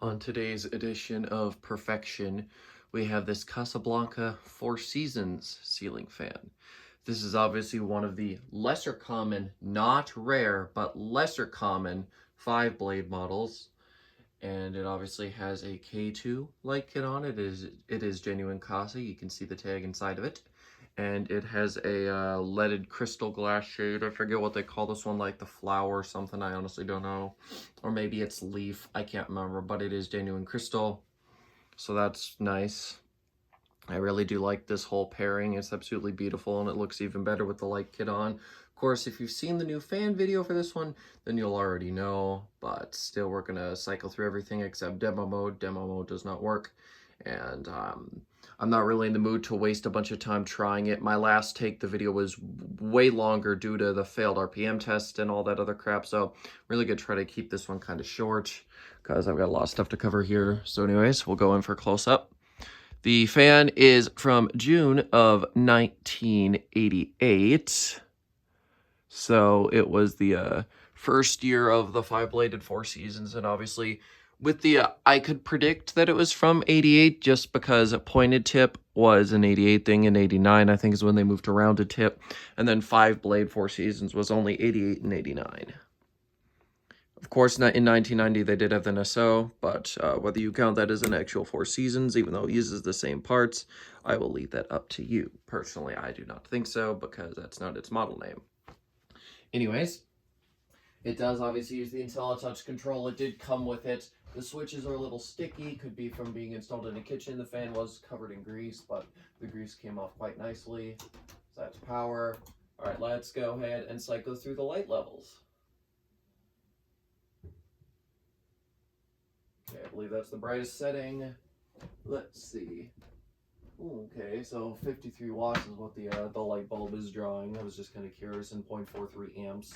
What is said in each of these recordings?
On today's edition of Perfection, we have this Casablanca Four Seasons ceiling fan. This is obviously one of the lesser common, not rare, but lesser common 5-blade models. And it obviously has a K2 light kit on it. It is genuine Casa. You can see the tag inside of it. And it has a leaded crystal glass shade. I forget what they call this one, like the flower or something. I honestly don't know. Or maybe it's leaf. I can't remember, but it is genuine crystal. So that's nice. I really do like this whole pairing. It's absolutely beautiful, and it looks even better with the light kit on. Of course, if you've seen the new fan video for this one, then you'll already know, but still we're going to cycle through everything except demo mode. Demo mode does not work, and I'm not really in the mood to waste a bunch of time trying it. My last take, the video was way longer due to the failed RPM test and all that other crap, so really going to try to keep this one kind of short because I've got a lot of stuff to cover here. So anyways, we'll go in for a close-up. The fan is from June of 1988. So it was the first year of the 5-bladed Four Seasons. And obviously with the, I could predict that it was from 88 just because a pointed tip was an 88 thing, and 89 I think is when they moved to rounded tip. And then 5-blade Four Seasons was only 88 and 89. Of course, in 1990, they did have the NSO, but whether you count that as an actual Four Seasons, even though it uses the same parts, I will leave that up to you. Personally, I do not think so, because that's not its model name. Anyways, it does obviously use the IntelliTouch control. It did come with it. The switches are a little sticky, could be from being installed in a kitchen. The fan was covered in grease, but the grease came off quite nicely. So that's power. All right, let's go ahead and cycle through the light levels. Okay, I believe that's the brightest setting. Let's see. Okay, so 53 watts is what the light bulb is drawing. I was just kind of curious, in 0.43 amps.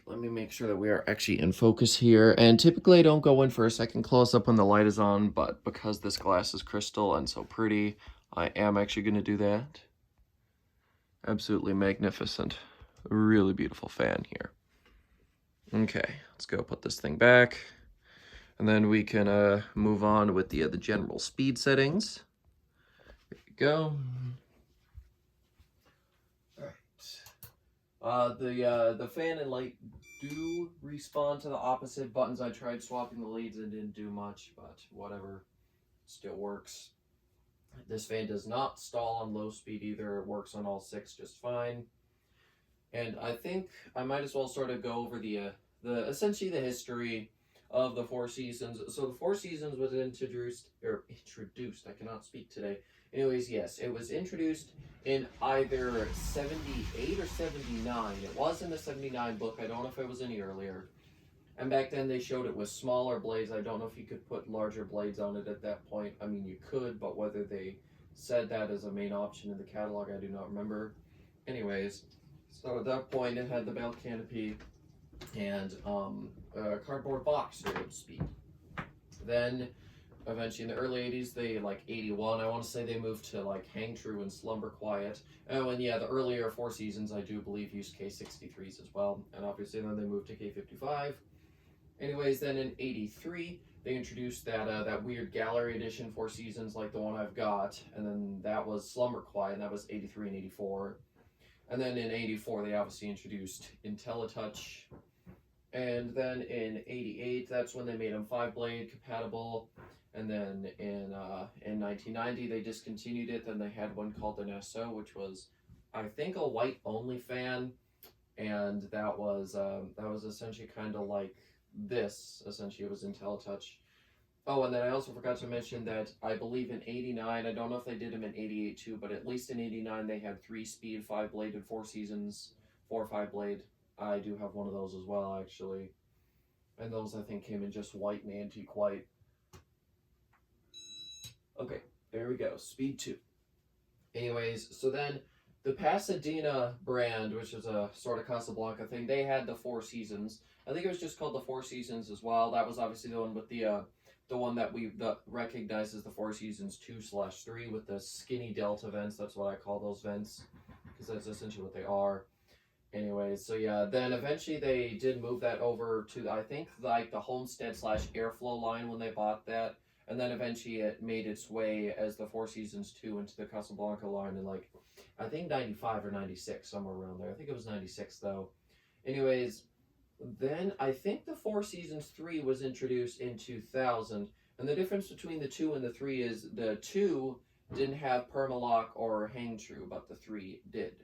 Let me make sure that we are actually in focus here. And typically I don't go in for a second close-up when the light is on, but because this glass is crystal and so pretty, I am actually going to do that. Absolutely magnificent. Really beautiful fan here. Okay, let's go put this thing back. And then we can move on with the general speed settings. There we go. All right. The fan and light do respond to the opposite buttons. I tried swapping the leads and didn't do much, but whatever, still works. This fan does not stall on low speed either. It works on all 6 just fine. And I think I might as well sort of go over the essentially the history of the Four Seasons. So the Four Seasons was introduced, I cannot speak today. Anyways, yes, it was introduced in either 78 or 79. It was in the 79 book. I don't know if it was any earlier. And back then they showed it with smaller blades. I don't know if you could put larger blades on it at that point. I mean, you could, but whether they said that as a main option in the catalog, I do not remember. Anyways, so at that point it had the bell canopy and a cardboard box, so to speak. Then eventually in the early 80s, they, like 81, I want to say, they moved to like Hang True and Slumber Quiet. Oh, and yeah, the earlier Four Seasons I do believe used K63s as well, and obviously then they moved to K55. Anyways, then in 83 they introduced that weird gallery edition Four Seasons like the one I've got, and then that was Slumber Quiet, and that was 83 and 84. And then in 84 they obviously introduced IntelliTouch. And then in 88, that's when they made them 5-blade compatible. And then in 1990, they discontinued it. Then they had one called the NSO, which was, I think, a white-only fan. And that was essentially kind of like this. Essentially, it was IntelliTouch. Oh, and then I also forgot to mention that I believe in 89, I don't know if they did them in 88 too, but at least in 89, they had 3-speed 5-bladed Four Seasons, 4 5-blade. I do have one of those as well, actually. And those, I think, came in just white and antique white. Okay, there we go. Speed 2. Anyways, so then the Pasadena brand, which is a sort of Casablanca thing, they had the Four Seasons. I think it was just called the Four Seasons as well. That was obviously the one with the one that we recognizes the Four Seasons 2/3 with the skinny delta vents. That's what I call those vents, because that's essentially what they are. Anyways, so yeah, then eventually they did move that over to, I think, like the Homestead slash Airflow line when they bought that. And then eventually it made its way as the Four Seasons 2 into the Casablanca line in like, I think 95 or 96, somewhere around there. I think it was 96 though. Anyways, then I think the Four Seasons 3 was introduced in 2000. And the difference between the 2 and the 3 is the 2 didn't have permalock or hang true, but the 3 did.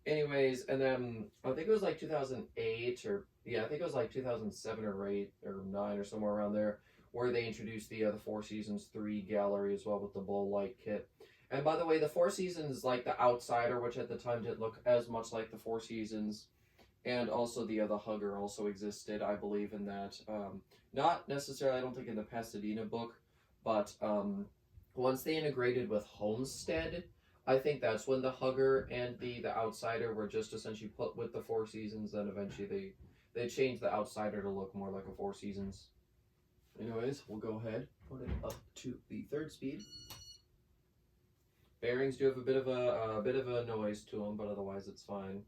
Anyways, and then I think it was like 2008 or yeah, I think it was like 2007 or 8 or 9 or somewhere around there where they introduced the Four Seasons 3 gallery as well with the bull light kit. And by the way, the Four Seasons like the Outsider, which at the time didn't look as much like the Four Seasons, and also the Hugger also existed, I believe, in that. Not necessarily, I don't think in the Pasadena book, but once they integrated with Homestead, I think that's when the Hugger and the Outsider were just essentially put with the Four Seasons. Then eventually they changed the Outsider to look more like a Four Seasons. Anyways, we'll go ahead, put it up to the 3rd speed. Bearings do have a bit of a noise to them, but otherwise it's fine.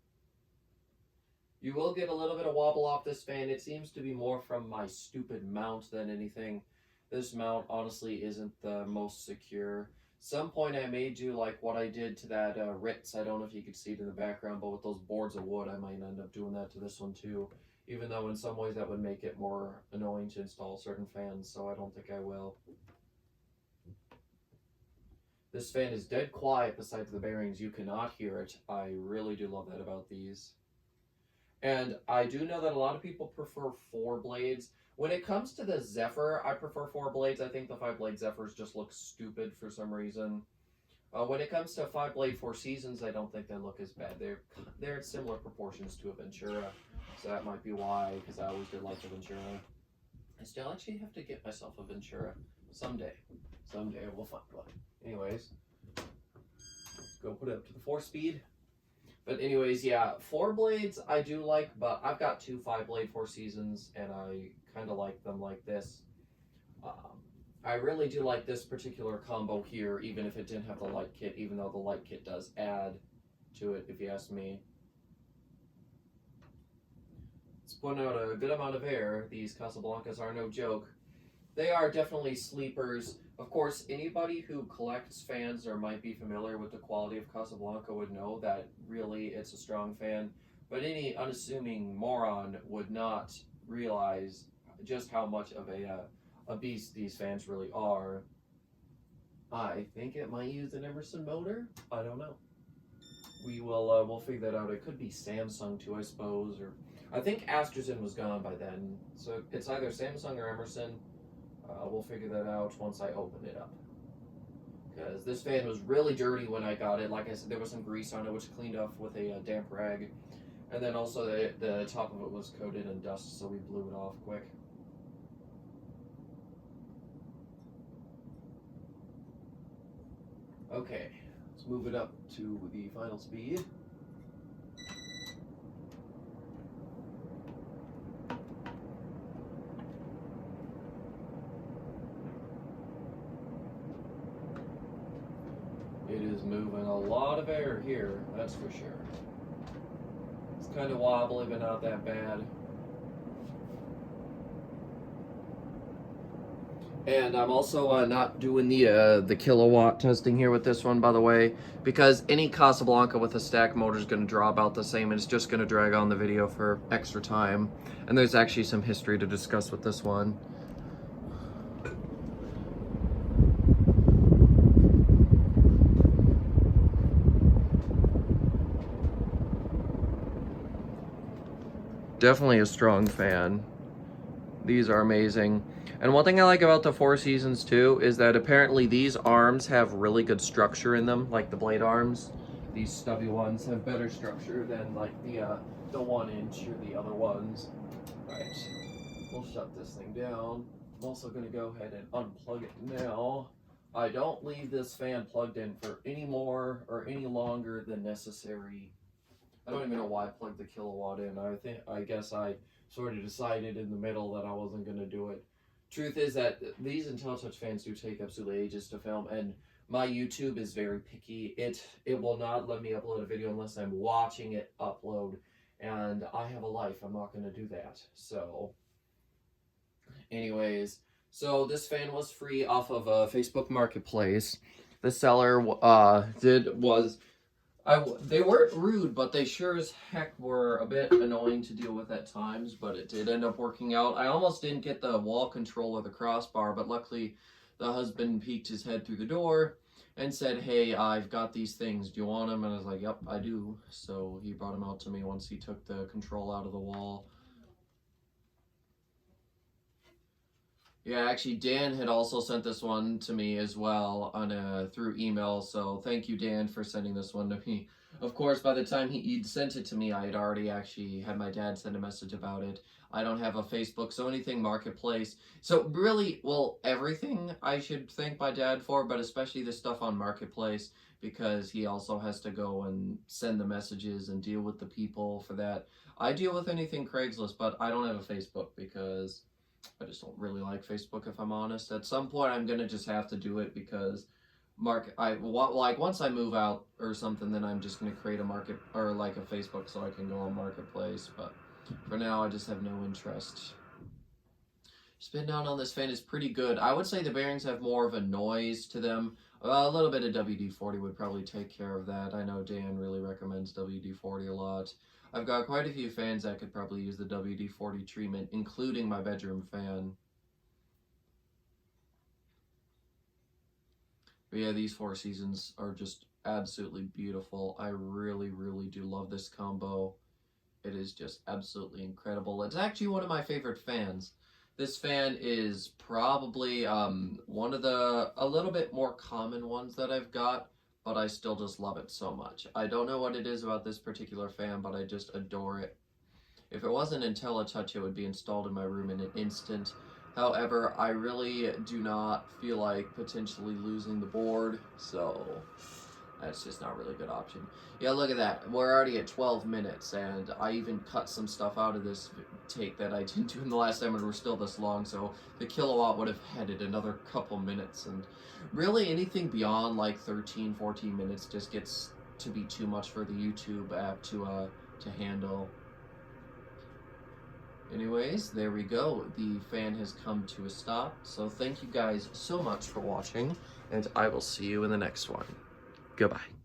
You will get a little bit of wobble off this fan. It seems to be more from my stupid mount than anything. This mount honestly isn't the most secure. Some point I may do like what I did to that Ritz. I don't know if you could see it in the background, but with those boards of wood, I might end up doing that to this one too. Even though in some ways that would make it more annoying to install certain fans, so I don't think I will. This fan is dead quiet besides the bearings. You cannot hear it. I really do love that about these. And I do know that a lot of people prefer 4 blades. When it comes to the Zephyr, I prefer 4 blades. I think the 5-blade Zephyrs just look stupid for some reason. When it comes to 5-blade Four Seasons, I don't think they look as bad. They're in similar proportions to a Ventura, so that might be why, because I always did like the Ventura. I still actually have to get myself a Ventura someday. Someday I will find one. Anyways, go put it up to the 4-speed. But anyways, yeah, 4 blades I do like, but I've got 2 5-blade Four Seasons, and I kind of like them like this. I really do like this particular combo here, even if it didn't have the light kit, even though the light kit does add to it, if you ask me. It's putting out a good amount of air. These Casablancas are no joke. They are definitely sleepers. Of course, anybody who collects fans or might be familiar with the quality of Casablanca would know that really it's a strong fan. But any unassuming moron would not realize just how much of a beast these fans really are. I think it might use an Emerson motor. I don't know. We'll figure that out. It could be Samsung too, I suppose, or I think Astrozen was gone by then. So it's either Samsung or Emerson. We'll figure that out once I open it up. Because this fan was really dirty when I got it. Like I said, there was some grease on it, which cleaned off with a damp rag. And then also the top of it was coated in dust, so we blew it off quick. Okay, let's move it up to the final speed. It is moving a lot of air here, that's for sure. It's kind of wobbly, but not that bad. And I'm also not doing the kilowatt testing here with this one, by the way, because any Casablanca with a stack motor is going to draw about the same, and it's just going to drag on the video for extra time. And there's actually some history to discuss with this one. Definitely a strong fan. These are amazing. And one thing I like about the Four Seasons too is that apparently these arms have really good structure in them, like the blade arms. These stubby ones have better structure than like the 1-inch or the other ones. Right, we'll shut this thing down. I'm also gonna go ahead and unplug it now. I don't leave this fan plugged in for any more or any longer than necessary. I don't even know why I plugged the kilowatt in. I guess I sort of decided in the middle that I wasn't going to do it. Truth is that these IntelliTouch fans do take absolutely ages to film, and my YouTube is very picky. It will not let me upload a video unless I'm watching it upload. and I have a life. I'm not going to do that. So, anyways, so this fan was free off of a Facebook Marketplace. The seller they weren't rude, but they sure as heck were a bit annoying to deal with at times, but it did end up working out. I almost didn't get the wall control or the crossbar, but luckily the husband peeked his head through the door and said, "Hey, I've got these things. Do you want them?" And I was like, "Yep, I do." So he brought them out to me once he took the control out of the wall. Yeah, actually, Dan had also sent this one to me as well on through email. So thank you, Dan, for sending this one to me. Of course, by the time he'd sent it to me, I had already actually had my dad send a message about it. I don't have a Facebook, so anything Marketplace. So really, well, everything I should thank my dad for, but especially the stuff on Marketplace because he also has to go and send the messages and deal with the people for that. I deal with anything Craigslist, but I don't have a Facebook because I just don't really like Facebook, if I'm honest. At some point, I'm gonna just have to do it because once I move out or something, then I'm just gonna create a market or like a Facebook so I can go on Marketplace. But for now, I just have no interest. Spin down on this fan is pretty good. I would say the bearings have more of a noise to them. A little bit of WD-40 would probably take care of that. I know Dan really recommends WD-40 a lot. I've got quite a few fans that could probably use the WD-40 treatment, including my bedroom fan. But yeah, these Four Seasons are just absolutely beautiful. I really, really do love this combo. It is just absolutely incredible. It's actually one of my favorite fans. This fan is probably one of a little bit more common ones that I've got, but I still just love it so much. I don't know what it is about this particular fan, but I just adore it. If it wasn't IntelliTouch, it would be installed in my room in an instant. However, I really do not feel like potentially losing the board, so that's just not really a good option. Yeah, look at that. We're already at 12 minutes, and I even cut some stuff out of this take that I didn't do in the last time, and we're still this long, so the kilowatt would have had it another couple minutes, and really anything beyond like 13, 14 minutes just gets to be too much for the YouTube app to handle. Anyways, there we go. The fan has come to a stop, so thank you guys so much for watching, and I will see you in the next one. Goodbye.